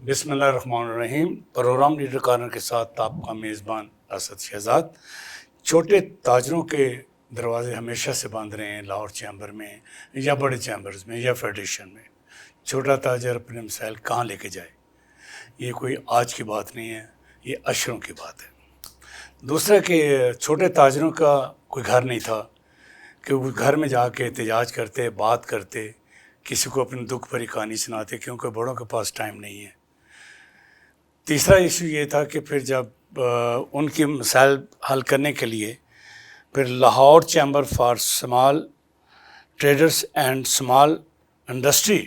بسم اللہ الرحمن الرحیم. پروگرام لیڈر کارنر کے ساتھ آپ کا میزبان اسد شہزاد. چھوٹے تاجروں کے دروازے ہمیشہ سے بند رہے ہیں لاہور چیمبر میں یا بڑے چیمبرز میں یا فیڈریشن میں. چھوٹا تاجر اپنے مسائل کہاں لے کے جائے، یہ کوئی آج کی بات نہیں ہے، یہ اشروں کی بات ہے. دوسرا کہ چھوٹے تاجروں کا کوئی گھر نہیں تھا کہ وہ گھر میں جا کے احتجاج کرتے، بات کرتے، کسی کو اپنی دکھ بھری کہانی سناتے، کیونکہ بڑوں کے پاس ٹائم نہیں ہے. تیسرا ایشو یہ تھا کہ پھر جب ان کے مسائل حل کرنے کے لیے پھر Lahore chamber for small traders and small industry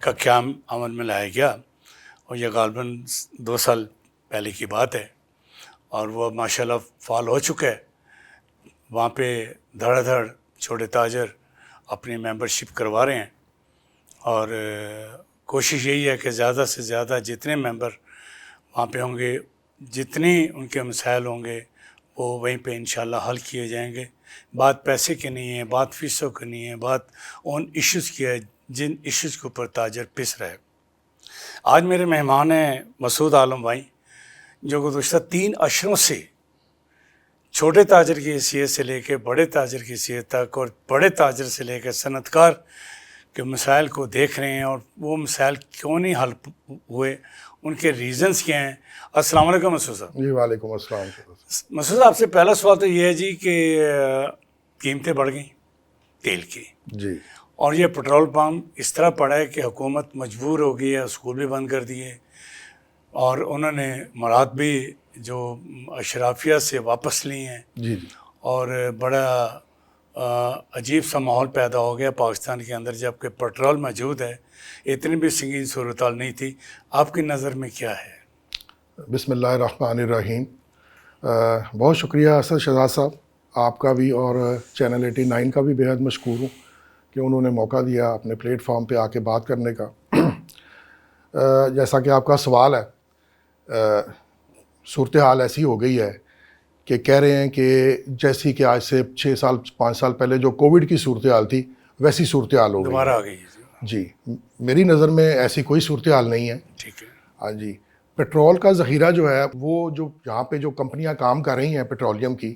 کا قیام عمل میں لایا گیا، اور یہ غالباً 2 سال پہلے کی بات ہے، اور وہ ماشاء اللہ فعال ہو چکا ہے. وہاں پہ دھڑا دھڑ چھوٹے تاجر اپنی ممبرشپ کروا رہے ہیں، اور کوشش یہی ہے کہ زیادہ سے زیادہ جتنے ممبر وہاں پہ ہوں گے، جتنی ان کے مسائل ہوں گے وہ وہیں پہ انشاءاللہ حل کیے جائیں گے. بات پیسے کی نہیں ہے، بات فیسوں کی نہیں ہے، بات ان ایشوز کی ہے جن ایشوز کے اوپر تاجر پس رہے. آج میرے مہمان ہیں مسعود عالم بھائی، جو گزشتہ 3 اشروں سے چھوٹے تاجر کی حیثیت سے لے کے بڑے تاجر کی حیثیت تک، اور بڑے تاجر سے لے کے صنعت کار کے مسائل کو دیکھ رہے ہیں، اور وہ مسائل کیوں نہیں حل ہوئے، ان کے ریزنز کیا ہیں. السلام علیکم مسعود صاحب. جی وعلیکم السلام. مسعود صاحب سے پہلا سوال تو یہ ہے جی کہ قیمتیں بڑھ گئیں تیل کی، جی اور یہ پٹرول پمپ اس طرح پڑا ہے کہ حکومت مجبور ہو گئی ہے، اسکول بھی بند کر دیے، اور انہوں نے مراد بھی جو اشرافیہ سے واپس لی ہیں. جی جی اور بڑا عجیب سا ماحول پیدا ہو گیا پاکستان کے اندر، جب کہ پٹرول موجود ہے، اتنی بھی سنگین صورتحال نہیں تھی. آپ کی نظر میں کیا ہے؟ بسم اللہ الرحمن الرحیم. بہت شکریہ اسد شہزاد صاحب، آپ کا بھی اور چینل 89 کا بھی بےحد مشکور ہوں کہ انہوں نے موقع دیا اپنے پلیٹ فارم پہ آ کے بات کرنے کا. جیسا کہ آپ کا سوال ہے، صورتحال ایسی ہو گئی ہے کہ کہہ رہے ہیں کہ جیسی کہ آج سے 6 سال 5 سال پہلے جو کووڈ کی صورتحال تھی ویسی صورتحال ہو گئی دوبارہ آ گئی ہے. جی. میری نظر میں ایسی کوئی صورتحال نہیں ہے. ٹھیک ہے. ہاں جی. پیٹرول کا ذخیرہ جو ہے وہ جو یہاں پہ جو کمپنیاں کام کر رہی ہیں پیٹرولیم کی،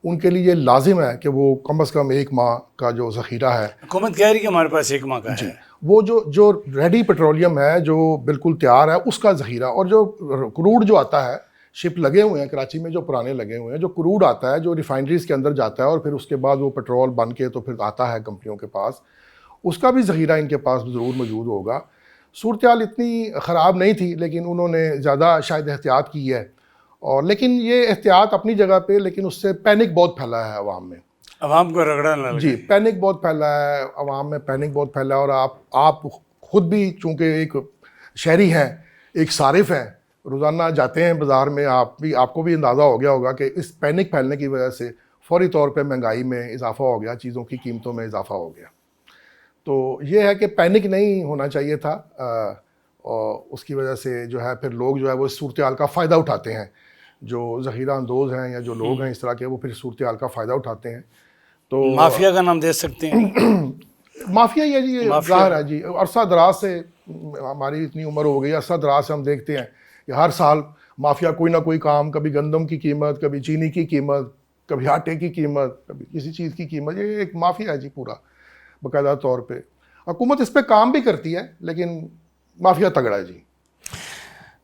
ان کے لیے لازم ہے کہ وہ کم از کم 1 ماہ کا جو ذخیرہ ہے، حکومت کہہ رہی ہے کہ ہمارے پاس 1 ماہ کا جی ہے، وہ جو ریڈی پیٹرولیم ہے جو بالکل تیار ہے اس کا ذخیرہ، اور جو کروڈ جو آتا ہے، شپ لگے ہوئے ہیں کراچی میں جو پرانے لگے ہوئے ہیں، جو کروڈ آتا ہے جو ریفائنریز کے اندر جاتا ہے اور پھر اس کے بعد وہ پیٹرول بن کے تو پھر آتا ہے کمپنیوں کے پاس، اس کا بھی ذخیرہ ان کے پاس ضرور موجود ہوگا. صورتحال اتنی خراب نہیں تھی، لیکن انہوں نے زیادہ شاید احتیاط کی ہے، اور لیکن یہ احتیاط اپنی جگہ پہ، لیکن اس سے پینک بہت پھیلا ہے عوام میں. عوام کو رگڑا نہ لگے. جی پینک بہت پھیلا ہے عوام میں، پینک بہت پھیلا ہے. اور آپ خود بھی چونکہ ایک شہری ہیں، ایک صارف ہیں، روزانہ جاتے ہیں بازار میں، آپ کو بھی اندازہ ہو گیا ہوگا کہ اس پینک پھیلنے کی وجہ سے فوری طور پہ مہنگائی میں اضافہ ہو گیا، چیزوں کی قیمتوں میں اضافہ ہو گیا. تو یہ ہے کہ پینک نہیں ہونا چاہیے تھا، اور اس کی وجہ سے جو ہے پھر لوگ جو ہے وہ اس صورتحال کا فائدہ اٹھاتے ہیں، جو ذخیرہ اندوز ہیں یا جو لوگ ہیں اس طرح کے، وہ پھر صورتحال کا فائدہ اٹھاتے ہیں. تو مافیا کا نام دے سکتے ہیں؟ مافیا یہ جی ظاہر ہے جی، عرصہ دراز سے ہماری اتنی عمر ہو گئی، عرصہ دراز سے ہم دیکھتے ہیں کہ ہر سال مافیا کوئی نہ کوئی کام، کبھی گندم کی قیمت، کبھی چینی کی قیمت، کبھی آٹے کی قیمت، کبھی کسی چیز کی قیمت، یہ ایک مافیا ہے جی پورا باقاعدہ طور پہ. حکومت اس پہ کام بھی کرتی ہے لیکن مافیا تگڑا ہے جی.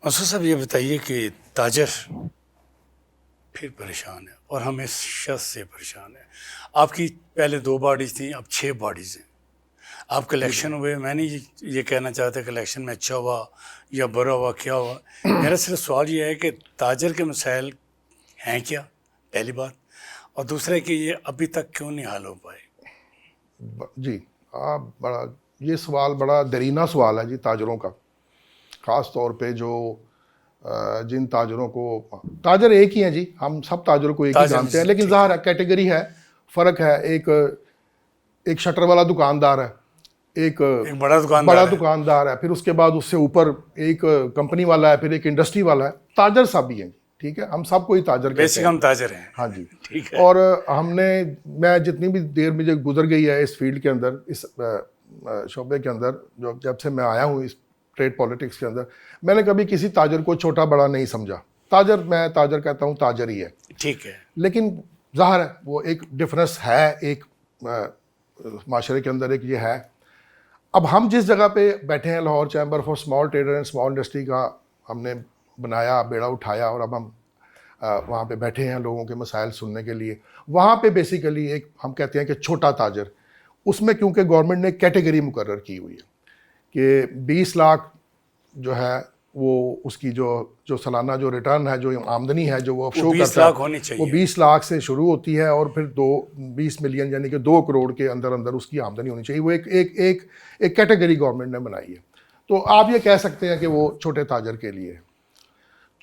مسعود صاحب یہ بتائیے کہ تاجر پھر پریشان ہے، اور ہم اس شخص سے پریشان ہیں. آپ کی پہلے 2 باڈیز تھیں، اب 6 باڈیز ہیں. آپ کا الیکشن ہوئے، میں نہیں یہ کہنا چاہتا کہ الیکشن میں اچھا ہوا یا برا ہوا، کیا ہوا. میرا صرف سوال یہ ہے کہ تاجر کے مسائل ہیں کیا، پہلی بات، اور دوسرا کہ یہ ابھی تک کیوں نہیں حل ہو پائے. جی بڑا یہ سوال بڑا دیرینہ سوال ہے جی تاجروں کا، خاص طور پہ جو جن تاجروں کو، تاجر ایک ہی ہیں جی، ہم سب تاجروں کو ایک ہی جانتے ہیں، لیکن ظاہر ہے کیٹیگری ہے، فرق ہے. ایک شٹر والا دکاندار ہے، ایک بڑا دکاندار ہے، پھر اس کے بعد اس سے اوپر ایک کمپنی والا ہے، پھر ایک انڈسٹری والا ہے. تاجر سب ہی ہیں، ٹھیک ہے، ہم سب کوئی تاجر کہتے ہیں، ہم تاجر ہیں. ہاں جی. ٹھیک ہے. اور میں جتنی بھی دیر مجھے گزر گئی ہے اس فیلڈ کے اندر، اس شعبے کے اندر، جب سے میں آیا ہوں اس ٹریڈ پالیٹکس کے اندر میں نے کبھی کسی تاجر کو چھوٹا بڑا نہیں سمجھا. تاجر میں تاجر کہتا ہوں تاجر ہی ہے. ٹھیک ہے. لیکن ظاہر ہے وہ ایک ڈفرینس ہے, ایک معاشرے کے اندر ایک یہ ہے. اب ہم جس جگہ پہ بیٹھے ہیں, Lahore chamber for small trader and small industry کا ہم نے بنایا, بیڑا اٹھایا, اور اب ہم وہاں پہ بیٹھے ہیں لوگوں کے مسائل سننے کے لیے. وہاں پہ بیسیکلی ایک ہم کہتے ہیں کہ چھوٹا تاجر, اس میں کیونکہ گورنمنٹ نے کیٹیگری مقرر کی ہوئی ہے کہ 20 لاکھ جو ہے وہ اس کی جو سالانہ جو ریٹرن ہے, جو آمدنی ہے جو وہ شو کرتا ہے, وہ 20 لاکھ سے شروع ہوتی ہے اور پھر 20 ملین یعنی کہ 2 کروڑ کے اندر اندر اس کی آمدنی ہونی چاہیے. وہ ایک کیٹیگری گورنمنٹ نے بنائی ہے. تو آپ یہ کہہ سکتے ہیں کہ وہ چھوٹے تاجر کے لیے.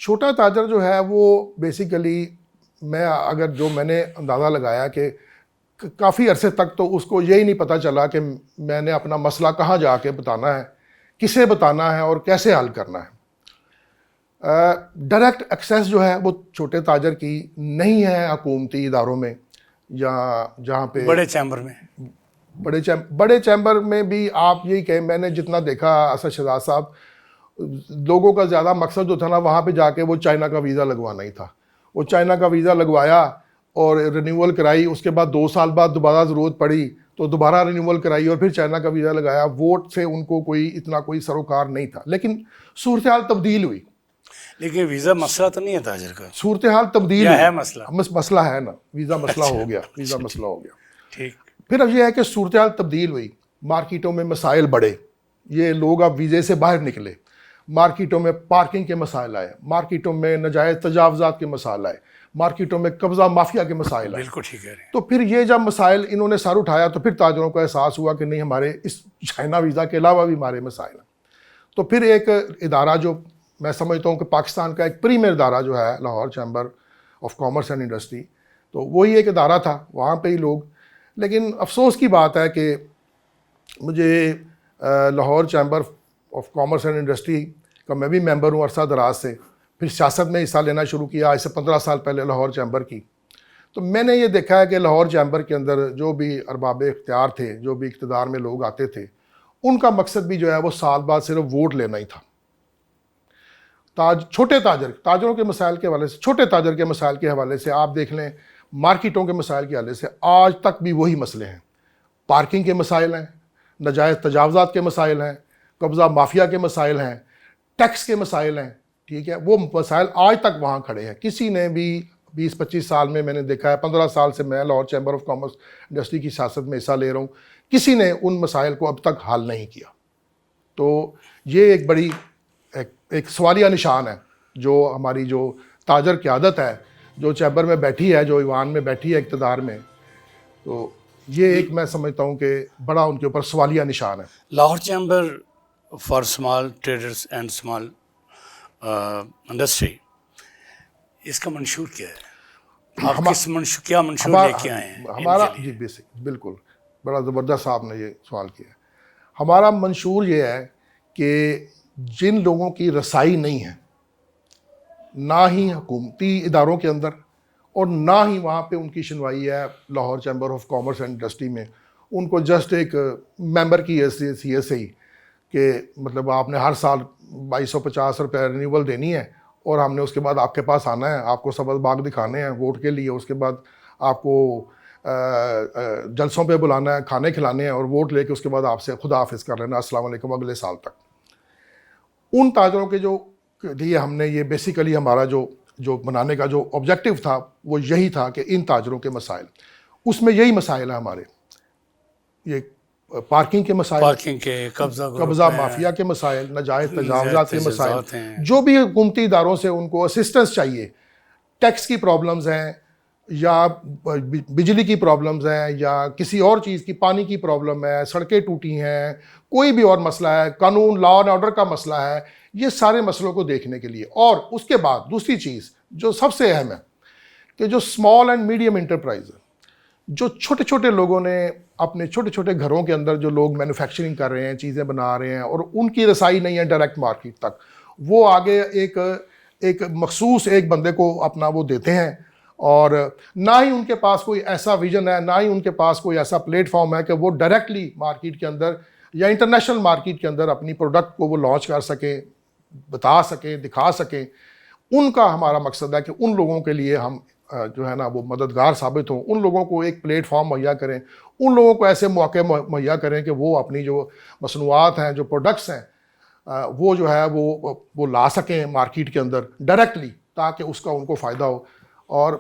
چھوٹا تاجر جو ہے وہ بیسیکلی میں نے اندازہ لگایا کہ کافی عرصے تک تو اس کو یہی نہیں پتہ چلا کہ میں نے اپنا مسئلہ کہاں جا کے بتانا ہے, کسے بتانا ہے اور کیسے حل کرنا ہے. ڈائریکٹ ایکسیس جو ہے وہ چھوٹے تاجر کی نہیں ہے حکومتی اداروں میں یا جہاں پہ بڑے چیمبر میں بھی. آپ یہی کہیں, میں نے جتنا دیکھا اسد شہزاد صاحب, لوگوں کا زیادہ مقصد جو تھا نا وہاں پہ جا کے وہ چائنا کا ویزا لگوانا ہی تھا. وہ چائنا کا ویزا لگوایا اور رینیول کرائی, اس کے بعد 2 سال بعد دوبارہ ضرورت پڑی تو دوبارہ رینیول کرائی اور پھر چائنا کا ویزا لگایا. ووٹ سے ان کو اتنا کوئی سروکار نہیں تھا, لیکن صورتحال تبدیل ہوئی. لیکن ویزا مسئلہ تو نہیں ہے تاجر کا, صورتحال تبدیل ہے مسئلہ ہے نا, ویزا مسئلہ ہو گیا, ویزا مسئلہ ہو گیا. ٹھیک. پھر اب یہ ہے کہ صورتحال تبدیل ہوئی, مارکیٹوں میں مسائل بڑھے, یہ لوگ اب ویزے سے باہر نکلے, مارکیٹوں میں پارکنگ کے مسائل آئے, مارکیٹوں میں ناجائز تجاوزات کے مسائل آئے, مارکیٹوں میں قبضہ مافیا کے مسائل آئے. بالکل ٹھیک ہے. تو پھر یہ جب مسائل انہوں نے سر اٹھایا تو پھر تاجروں کو احساس ہوا کہ نہیں, ہمارے اس چائنا ویزا کے علاوہ بھی ہمارے مسائل ہیں. تو پھر ایک ادارہ جو میں سمجھتا ہوں کہ پاکستان کا ایک پریمیئر ادارہ جو ہے Lahore chamber of commerce and industry, تو وہی ایک ادارہ تھا, وہاں پہ ہی لوگ. لیکن افسوس کی بات ہے کہ مجھے Lahore chamber of commerce and industry کا میں بھی ممبر ہوں عرصہ دراز سے, پھر سیاست میں حصہ لینا شروع کیا آج سے 15 سال پہلے لاہور چیمبر کی. تو میں نے یہ دیکھا ہے کہ لاہور چیمبر کے اندر جو بھی ارباب اختیار تھے, جو بھی اقتدار میں لوگ آتے تھے, ان کا مقصد بھی جو ہے وہ سال بعد صرف ووٹ لینا ہی تھا. چھوٹے تاجروں کے مسائل کے حوالے سے, چھوٹے تاجر کے مسائل کے حوالے سے آپ دیکھ لیں, مارکیٹوں کے مسائل کے حوالے سے آج تک بھی وہی مسئلے ہیں. پارکنگ کے مسائل ہیں, ناجائز تجاوزات کے مسائل ہیں, قبضہ مافیا کے مسائل ہیں, ٹیکس کے مسائل ہیں. ٹھیک ہے, وہ مسائل آج تک وہاں کھڑے ہیں. کسی نے بھی 20-25 سال میں نے دیکھا ہے, 15 سال سے میں Lahore chamber of commerce industry کی سیاست میں حصہ لے رہا ہوں, کسی نے ان مسائل کو اب تک حل نہیں کیا. تو یہ ایک بڑی ایک سوالیہ نشان ہے جو ہماری جو تاجر قیادت ہے, جو چیمبر میں بیٹھی ہے, جو ایوان میں بیٹھی ہے اقتدار میں, تو یہ ایک میں سمجھتا ہوں کہ بڑا ان کے اوپر سوالیہ نشان ہے. Lahore chamber for small traders and small industry, اس کا منشور کیا ہے؟ آپ کیا منشور لے کے آئے ہیں ہمارا؟ جی بالکل, بڑا زبردست آپ نے یہ سوال کیا ہے. ہمارا منشور یہ ہے کہ جن لوگوں کی رسائی نہیں ہے, نہ ہی حکومتی اداروں کے اندر اور نہ ہی وہاں پہ ان کی شنوائی ہے Lahore chamber of commerce and industry میں, ان کو جسٹ ایک ممبر کی حیثیت سے ہی کہ مطلب آپ نے ہر سال 2250 روپے رینیول دینی ہے اور ہم نے اس کے بعد آپ کے پاس آنا ہے, آپ کو سبز باغ دکھانے ہیں ووٹ کے لیے, اس کے بعد آپ کو جلسوں پہ بلانا ہے, کھانے کھلانے ہیں, اور ووٹ لے کے اس کے بعد آپ سے خدا حافظ کر لینا, السلام علیکم اگلے سال تک. ان تاجروں کے جو لیے ہم نے یہ بیسیکلی ہمارا جو بنانے کا جو آبجیکٹو تھا وہ یہی تھا کہ ان تاجروں کے مسائل, اس میں یہی مسائل ہیں ہمارے, یہ پارکنگ کے مسائل, پارکنگ کے, قبضہ مافیا کے مسائل, ناجائز تجاوزات کے مسائل, جو بھی حکومتی اداروں سے ان کو اسسٹنس چاہیے, ٹیکس کی پرابلمز ہیں یا بجلی کی پرابلمز ہیں یا کسی اور چیز کی, پانی کی پرابلم ہے, سڑکیں ٹوٹی ہیں, کوئی بھی اور مسئلہ ہے, قانون لا اینڈ آرڈر کا مسئلہ ہے, یہ سارے مسئلوں کو دیکھنے کے لیے. اور اس کے بعد دوسری چیز جو سب سے اہم ہے کہ جو اسمال اینڈ میڈیم انٹرپرائز ہے, جو چھوٹے چھوٹے لوگوں نے اپنے چھوٹے چھوٹے گھروں کے اندر جو لوگ مینوفیکچرنگ کر رہے ہیں, چیزیں بنا رہے ہیں اور ان کی رسائی نہیں ہے ڈائریکٹ مارکیٹ تک, وہ آگے ایک مخصوص ایک بندے کو اپنا وہ دیتے ہیں, اور نہ ہی ان کے پاس کوئی ایسا ویژن ہے, نہ ہی ان کے پاس کوئی ایسا پلیٹ فارم ہے کہ وہ ڈائریکٹلی مارکیٹ کے اندر یا انٹرنیشنل مارکیٹ کے اندر اپنی پروڈکٹ کو وہ لانچ کر سکیں, بتا سکیں, دکھا سکیں. ان کا ہمارا مقصد ہے کہ ان لوگوں کے لیے ہم جو ہے نا وہ مددگار ثابت ہوں, ان لوگوں کو ایک پلیٹ فارم مہیا کریں, ان لوگوں کو ایسے موقع مہیا کریں کہ وہ اپنی جو مصنوعات ہیں, جو پروڈکٹس ہیں, وہ جو ہے وہ لا سکیں مارکیٹ کے اندر ڈائریکٹلی, تاکہ اس کا ان کو فائدہ ہو. اور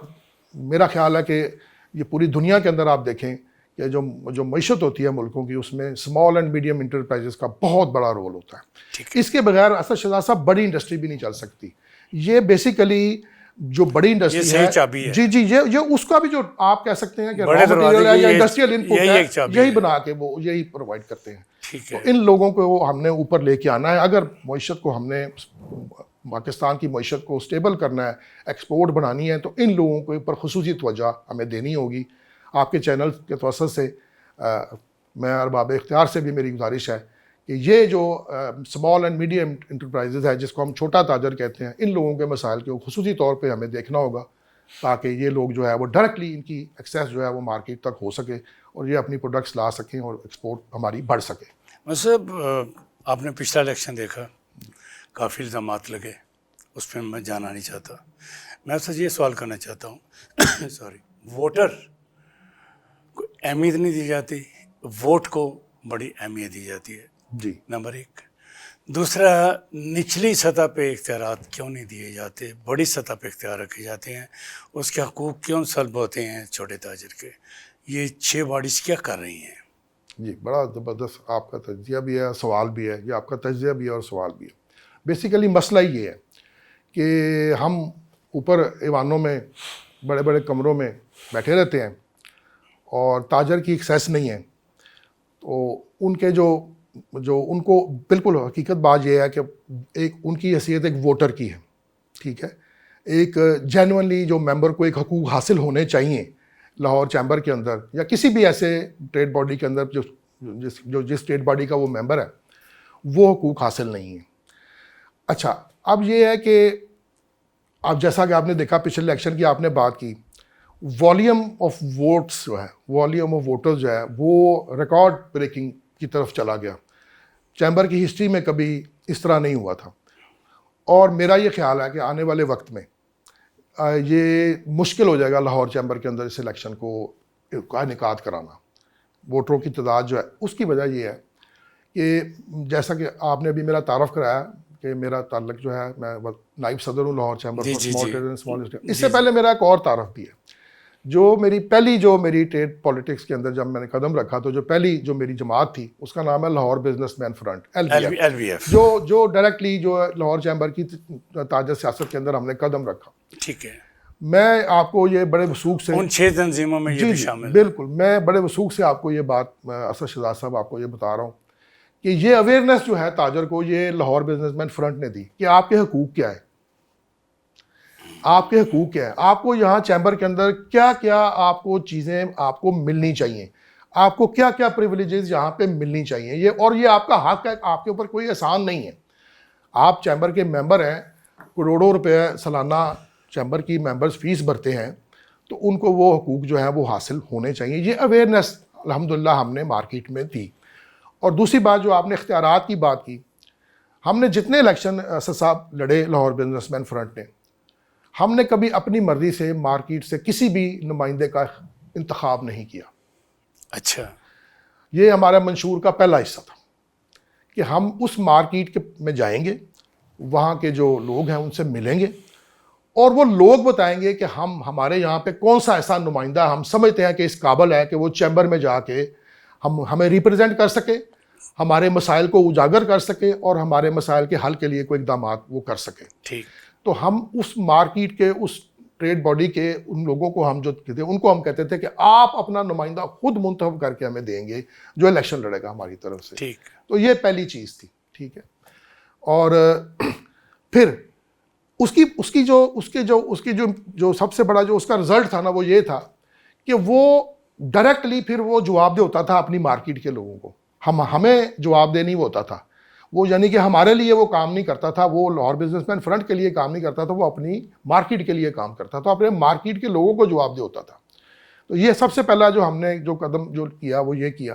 میرا خیال ہے کہ یہ پوری دنیا کے اندر آپ دیکھیں کہ جو معیشت ہوتی ہے ملکوں کی, اس میں اسمال اینڈ میڈیم انٹرپرائزز کا بہت بڑا رول ہوتا ہے. اس کے بغیر اسد شہزاد صاحب بڑی انڈسٹری بھی نہیں چل سکتی. یہ بیسیکلی جو بڑی انڈسٹری ہے, جی یہ اس کا بھی جو آپ کہہ سکتے ہیں کہ را مٹیریل ہے یا انڈسٹریل ان پٹ ہے, یہی بنا کے وہ یہی پرووائڈ کرتے ہیں. تو ان لوگوں کو ہم نے اوپر لے کے آنا ہے. اگر معیشت کو ہم نے پاکستان کی معیشت کو اسٹیبل کرنا ہے, ایکسپورٹ بنانی ہے, تو ان لوگوں کے اوپر خصوصی توجہ ہمیں دینی ہوگی. آپ کے چینل کے توسط سے میں ارباب اختیار سے بھی میری گزارش ہے کہ یہ جو اسمال اینڈ میڈیم انٹرپرائزز ہے, جس کو ہم چھوٹا تاجر کہتے ہیں, ان لوگوں کے مسائل کو خصوصی طور پہ ہمیں دیکھنا ہوگا, تاکہ یہ لوگ جو ہے وہ ڈائریکٹلی ان کی ایکسیس جو ہے وہ مارکیٹ تک ہو سکے اور یہ اپنی پروڈکٹس لا سکیں اور ایکسپورٹ ہماری بڑھ سکے. مطلب آپ نے پچھلا الیکشن دیکھا, کافی الزامات لگے, اس پہ میں جانا نہیں چاہتا. میں آپ سے یہ سوال کرنا چاہتا ہوں سوری, ووٹر کو اہمیت نہیں دی جاتی, ووٹ کو بڑی اہمیت دی جاتی ہے, جی نمبر ایک. دوسرا, نچلی سطح پہ اختیارات کیوں نہیں دیے جاتے, بڑی سطح پہ اختیار رکھے جاتے ہیں, اس کے حقوق کیوں سلب ہوتے ہیں چھوٹے تاجر کے. یہ 6 باڈیز کیا کر رہی ہیں؟ جی بڑا زبردست آپ کا تجزیہ بھی ہے, سوال بھی ہے. یہ آپ کا تجزیہ بھی ہے اور سوال بھی ہے. بیسیکلی مسئلہ یہ ہے کہ ہم اوپر ایوانوں میں, بڑے بڑے کمروں میں بیٹھے رہتے ہیں اور تاجر کی ایکسیس نہیں ہے. تو ان کے جو ان کو بالکل حقیقت بات یہ ہے کہ ایک ان کی حیثیت ایک ووٹر کی ہے, ٹھیک ہے. ایک جینونلی جو ممبر کو ایک حقوق حاصل ہونے چاہیے لاہور چیمبر کے اندر یا کسی بھی ایسے ٹریڈ باڈی کے اندر جس ٹریڈ باڈی کا وہ ممبر ہے, وہ حقوق حاصل نہیں ہیں. اچھا, اب یہ ہے کہ اب جیسا کہ آپ نے دیکھا پچھلے الیکشن کی آپ نے بات کی, والیوم آف ووٹس جو ہے, والیوم آف ووٹرز جو ہے وہ ریکارڈ بریکنگ کی طرف چلا گیا. چیمبر کی ہسٹری میں کبھی اس طرح نہیں ہوا تھا. اور میرا یہ خیال ہے کہ آنے والے وقت میں یہ مشکل ہو جائے گا لاہور چیمبر کے اندر اس الیکشن کو انعقاد کرانا. ووٹروں کی تعداد جو ہے, اس کی وجہ یہ ہے کہ جیسا کہ آپ نے ابھی میرا تعارف کرایا کہ میرا تعلق جو ہے, میں نائب صدر ہوں Lahore chamber for small trade and small industry. اس سے پہلے میرا ایک اور تعارف بھی ہے. جو میری ٹریڈ پالیٹکس کے اندر جب میں نے قدم رکھا, تو جو پہلی جو میری جماعت تھی اس کا نام ہے Lahore business man front, LBF, جو ڈائریکٹلی جو لاہور چیمبر کی تاجر سیاست کے اندر ہم نے قدم رکھا. ٹھیک ہے. میں آپ کو یہ بڑے وثوق سے ان 6 تنظیموں میں یہ بھی شامل ہے. بالکل, میں بڑے وثوق سے آپ کو یہ بات, اسد شہزاد صاحب آپ کو یہ بتا رہا ہوں کہ یہ اویئرنیس جو ہے تاجر کو یہ لاہور بزنس مین فرنٹ نے دی کہ آپ کے حقوق کیا ہے, آپ کے حقوق کیا ہے, آپ کو یہاں چیمبر کے اندر کیا کیا آپ کو چیزیں آپ کو ملنی چاہیے, آپ کو کیا کیا پریویلیجز یہاں پہ ملنی چاہیے. یہ آپ کا حق ہے, آپ کے اوپر کوئی احسان نہیں ہے. آپ چیمبر کے ممبر ہیں, کروڑوں روپے سالانہ چیمبر کی ممبرز فیس بھرتے ہیں, تو ان کو وہ حقوق جو ہیں وہ حاصل ہونے چاہیے. یہ اویئرنیس الحمدللہ ہم نے مارکیٹ میں دی. اور دوسری بات جو آپ نے اختیارات کی بات کی, ہم نے جتنے الیکشن اسد صاحب لڑے لاہور بزنس مین فرنٹ نے, ہم نے کبھی اپنی مرضی سے مارکیٹ سے کسی بھی نمائندے کا انتخاب نہیں کیا. اچھا, یہ ہمارا منشور کا پہلا حصہ تھا کہ ہم اس مارکیٹ میں جائیں گے, وہاں کے جو لوگ ہیں ان سے ملیں گے, اور وہ لوگ بتائیں گے کہ ہمارے یہاں پہ کون سا ایسا نمائندہ ہم سمجھتے ہیں کہ اس قابل ہے کہ وہ چیمبر میں جا کے ہمیں ریپرزینٹ کر سکے, ہمارے مسائل کو اجاگر کر سکے, اور ہمارے مسائل کے حل کے لیے کوئی اقدامات وہ کر سکے. ٹھیک. تو ہم اس مارکیٹ کے, اس ٹریڈ باڈی کے ان لوگوں کو ہم جو کہتے ہیں, ان کو ہم کہتے تھے کہ آپ اپنا نمائندہ خود منتخب کر کے ہمیں دیں گے جو الیکشن لڑے گا ہماری طرف سے. ٹھیک. تو یہ پہلی چیز تھی. ٹھیک ہے. اور پھر اس کی جو سب سے بڑا جو اس کا رزلٹ تھا نا, وہ یہ تھا کہ وہ ڈائریکٹلی پھر وہ جواب دے ہوتا تھا اپنی مارکیٹ کے لوگوں کو. ہمیں جواب دے نہیں ہوتا تھا وہ, یعنی کہ ہمارے لیے وہ کام نہیں کرتا تھا, وہ لاہور بزنس مین فرنٹ کے لیے کام نہیں کرتا تھا, وہ اپنی مارکیٹ کے لیے کام کرتا تھا, اپنے مارکیٹ کے لوگوں کو جواب دے ہوتا تھا. تو یہ سب سے پہلا جو ہم نے جو قدم جو کیا وہ یہ کیا.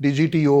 DGTO,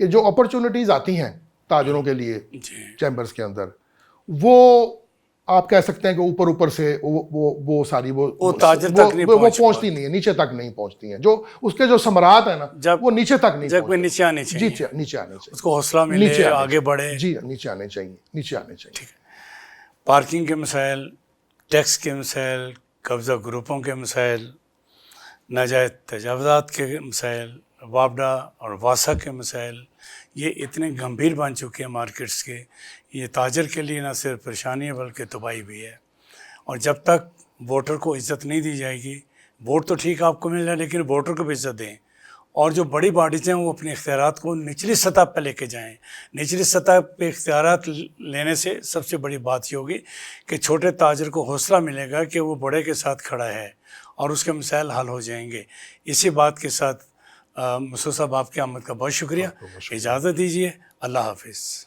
کہ جو اپرچونٹیز آتی ہیں تاجروں کے لیے جی چیمبرز کے اندر، وہ آپ کہہ سکتے ہیں کہ اوپر سے وہ ساری وہ تاجر تک نہیں پہنچتی نہیں ہے، نیچے تک نہیں پہنچتی ہیں، جو اس کے جو ثمرات ہیں نا وہ نیچے تک نہیں جب پہنچتے، نیچے آنے چاہیے، نیچے آنے چاہیے، اس کو حوصلہ ملے، آگے بڑھے. جی نیچے آنے چاہیے، نیچے آنے چاہیے. پارکنگ کے مسائل، ٹیکس کے مسائل، قبضہ گروپوں کے مسائل، ناجائز تجاوزات کے مسائل، وابڈا اور واسا کے مسائل، یہ اتنے گمبھیر بن چکے ہیں مارکیٹس کے، یہ تاجر کے لیے نہ صرف پریشانی ہے بلکہ تباہی بھی ہے. اور جب تک ووٹر کو عزت نہیں دی جائے گی، ووٹ تو ٹھیک آپ کو مل رہا ہے لیکن ووٹر کو بھی عزت دیں، اور جو بڑی باڈیز ہیں وہ اپنے اختیارات کو نچلی سطح پہ لے کے جائیں. نچلی سطح پہ اختیارات لینے سے سب سے بڑی بات یہ ہوگی کہ چھوٹے تاجر کو حوصلہ ملے گا کہ وہ بڑے کے ساتھ کھڑا ہے اور اس کے مسائل حل ہو جائیں گے. اسی بات کے ساتھ مسعود صاحب آپ کی آمد کا بہت شکریہ. اجازت دیجیے. اللہ حافظ.